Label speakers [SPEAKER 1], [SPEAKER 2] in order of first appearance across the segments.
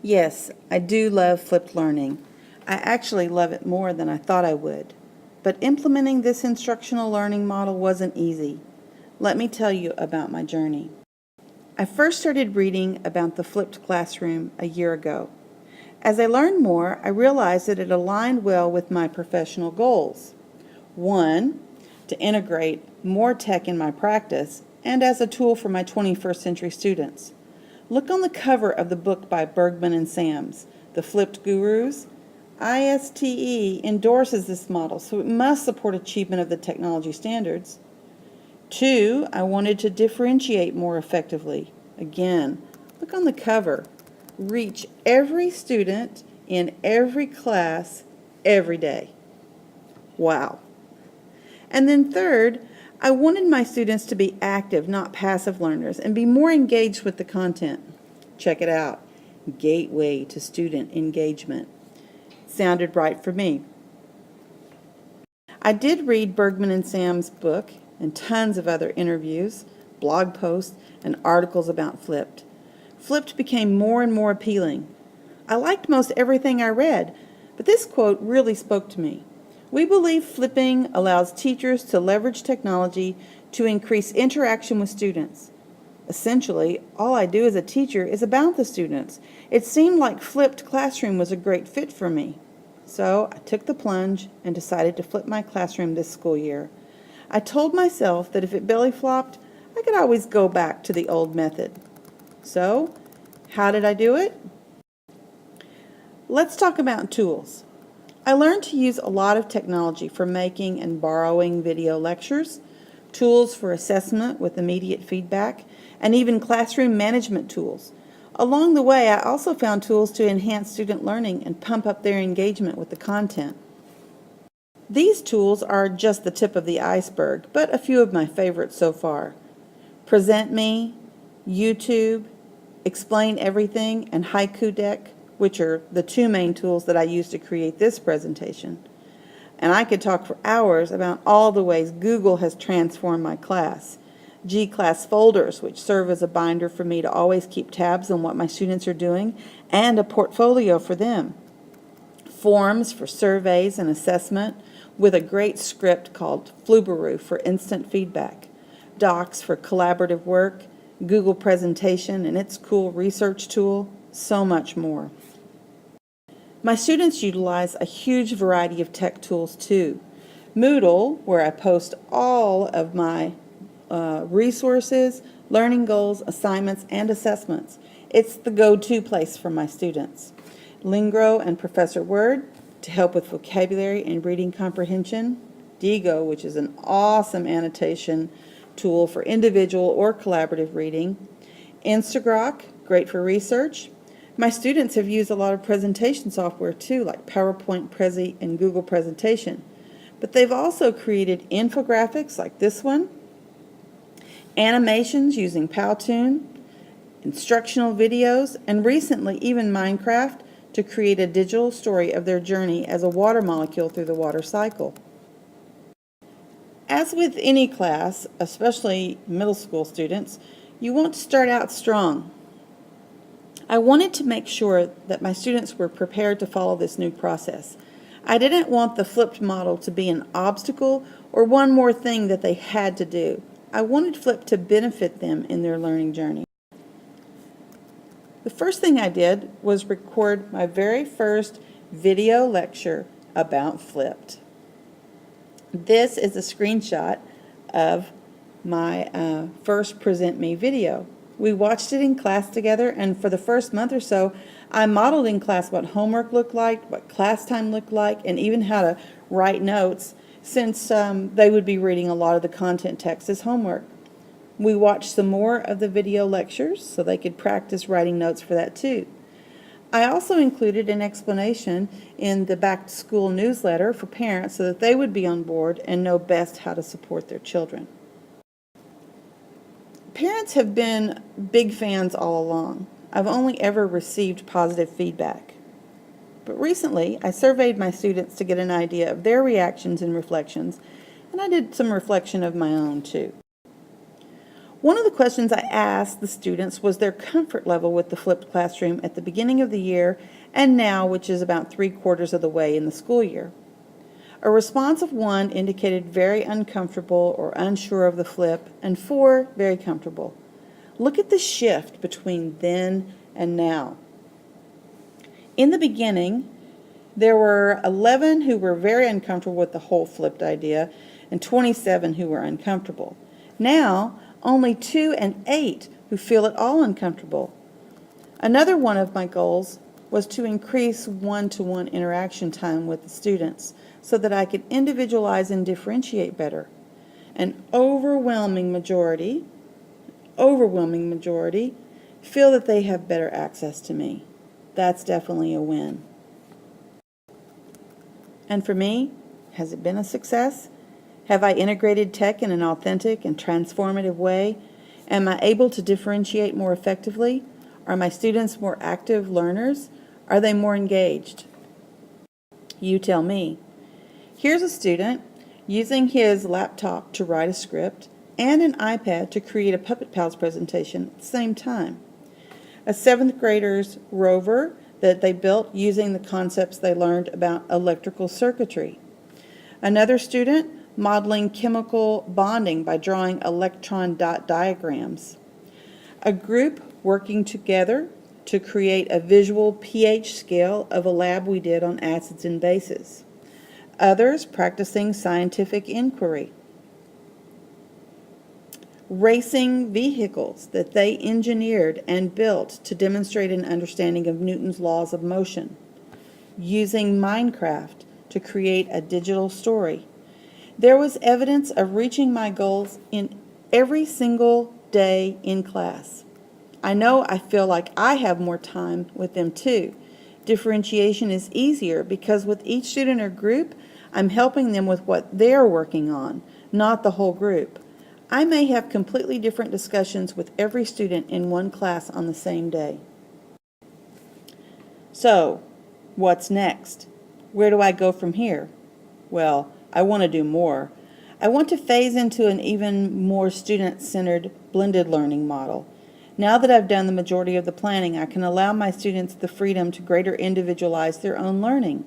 [SPEAKER 1] Yes, I do love flipped learning. I actually love it more than I thought I would. But implementing this instructional learning model wasn't easy. Let me tell you about my journey. I first started reading about the flipped classroom a year ago. As I learned more, I realized that it aligned well with my professional goals. One, to integrate more tech in my practice and as a tool for my 21st century students. Look on the cover of the book by Bergman and Sams, The Flipped Gurus. ISTE endorses this model, so it must support achievement of the technology standards. Two, I wanted to differentiate more effectively. Again, look on the cover. Reach every student in every class every day. Wow. And then third, I wanted my students to be active, not passive learners, and be more engaged with the content. Check it out. Gateway to student engagement. Sounded right for me. I did read Bergman and Sam's book and tons of other interviews, blog posts, and articles about Flipped. Flipped became more and more appealing. I liked most everything I read, but this quote really spoke to me. We believe flipping allows teachers to leverage technology to increase interaction with students. Essentially, all I do as a teacher is about the students. It seemed like flipped classroom was a great fit for me. So I took the plunge and decided to flip my classroom this school year. I told myself that if it belly flopped, I could always go back to the old method. So, how did I do it? Let's talk about tools. I learned to use a lot of technology for making and borrowing video lectures, tools for assessment with immediate feedback, and even classroom management tools. Along the way, I also found tools to enhance student learning and pump up their engagement with the content. These tools are just the tip of the iceberg, but a few of my favorites so far. PresentMe, YouTube, Explain Everything, and Haiku Deck, which are the two main tools that I used to create this presentation. And I could talk for hours about all the ways Google has transformed my class. G-Class folders, which serve as a binder for me to always keep tabs on what my students are doing, and a portfolio for them. Forms for surveys and assessment, with a great script called Flubaroo for instant feedback. Docs for collaborative work, Google Presentation and its cool research tool, so much more. My students utilize a huge variety of tech tools too. Moodle, where I post all of my resources, learning goals, assignments, and assessments. It's the go-to place for my students. Lingro and Professor Word to help with vocabulary and reading comprehension. Digo, which is an awesome annotation tool for individual or collaborative reading. Instagrok, great for research. My students have used a lot of presentation software too, like PowerPoint, Prezi, and Google Presentation. But they've also created infographics like this one, animations using Powtoon, instructional videos, and recently even Minecraft to create a digital story of their journey as a water molecule through the water cycle. As with any class, especially middle school students, you want to start out strong. I wanted to make sure that my students were prepared to follow this new process. I didn't want the flipped model to be an obstacle or one more thing that they had to do. I wanted Flip to benefit them in their learning journey. The first thing I did was record my very first video lecture about Flipped. This is a screenshot of my first Present Me video. We watched it in class together, and for the first month or so, I modeled in class what homework looked like, what class time looked like, and even how to write notes, since they would be reading a lot of the content text as homework. We watched some more of the video lectures so they could practice writing notes for that too. I also included an explanation in the back-to-school newsletter for parents so that they would be on board and know best how to support their children. Parents have been big fans all along. I've only ever received positive feedback. But recently, I surveyed my students to get an idea of their reactions and reflections, and I did some reflection of my own too. One of the questions I asked the students was their comfort level with the flipped classroom at the beginning of the year and now, which is about 3/4 of the way in the school year. A response of 1 indicated very uncomfortable or unsure of the flip, and 4 very comfortable. Look at the shift between then and now. In the beginning, there were 11 who were very uncomfortable with the whole flipped idea and 27 who were uncomfortable. Now, only 2 and 8 who feel at all uncomfortable. Another one of my goals was to increase one-to-one interaction time with the students so that I could individualize and differentiate better. An overwhelming majority feel that they have better access to me. That's definitely a win. And for me, has it been a success? Have I integrated tech in an authentic and transformative way? Am I able to differentiate more effectively? Are my students more active learners? Are they more engaged? You tell me. Here's a student using his laptop to write a script and an iPad to create a Puppet Pals presentation at the same time. A 7th grader's rover that they built using the concepts they learned about electrical circuitry. Another student modeling chemical bonding by drawing electron dot diagrams. A group working together to create a visual pH scale of a lab we did on acids and bases. Others practicing scientific inquiry. Racing vehicles that they engineered and built to demonstrate an understanding of Newton's laws of motion. Using Minecraft to create a digital story. There was evidence of reaching my goals in every single day in class. I know I feel like I have more time with them too. Differentiation is easier because with each student or group, I'm helping them with what they're working on, not the whole group. I may have completely different discussions with every student in one class on the same day. So, what's next? Where do I go from here? Well, I want to do more. I want to phase into an even more student-centered blended learning model. Now that I've done the majority of the planning, I can allow my students the freedom to greater individualize their own learning.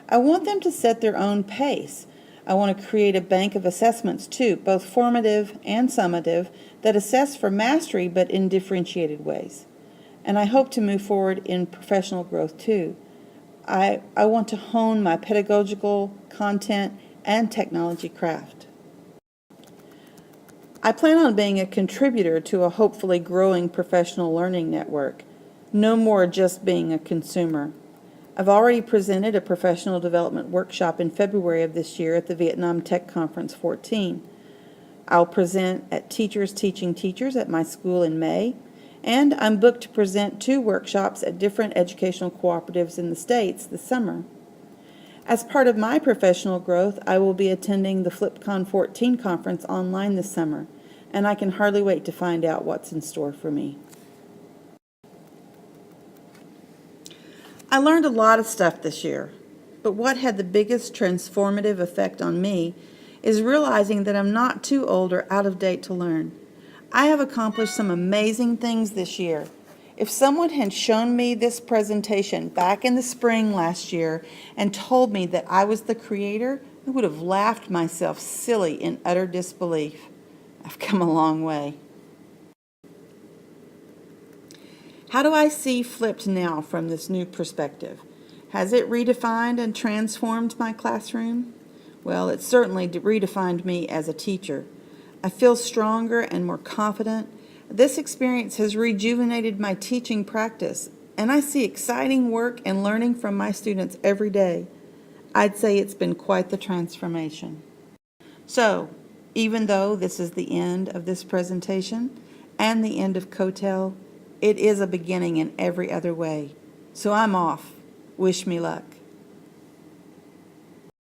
[SPEAKER 1] I want them to set their own pace. I want to create a bank of assessments too, both formative and summative, that assess for mastery but in differentiated ways. And I hope to move forward in professional growth too. I want to hone my pedagogical, content, and technology craft. I plan on being a contributor to a hopefully growing professional learning network, no more just being a consumer. I've already presented a professional development workshop in February of this year at the Vietnam Tech Conference 14. I'll present at Teachers Teaching Teachers at my school in May, and I'm booked to present 2 workshops at different educational cooperatives in the States this summer. As part of my professional growth, I will be attending the FlipCon 14 conference online this summer, and I can hardly wait to find out what's in store for me. I learned a lot of stuff this year, but what had the biggest transformative effect on me is realizing that I'm not too old or out of date to learn. I have accomplished some amazing things this year. If someone had shown me this presentation back in the spring last year and told me that I was the creator, I would have laughed myself silly in utter disbelief. I've come a long way. How do I see flipped now from this new perspective? Has it redefined and transformed my classroom? Well, it certainly redefined me as a teacher. I feel stronger and more confident. This experience has rejuvenated my teaching practice, and I see exciting work and learning from my students every day. I'd say it's been quite the transformation. So, even though this is the end of this presentation and the end of COETAIL, it is a beginning in every other way. So I'm off. Wish me luck.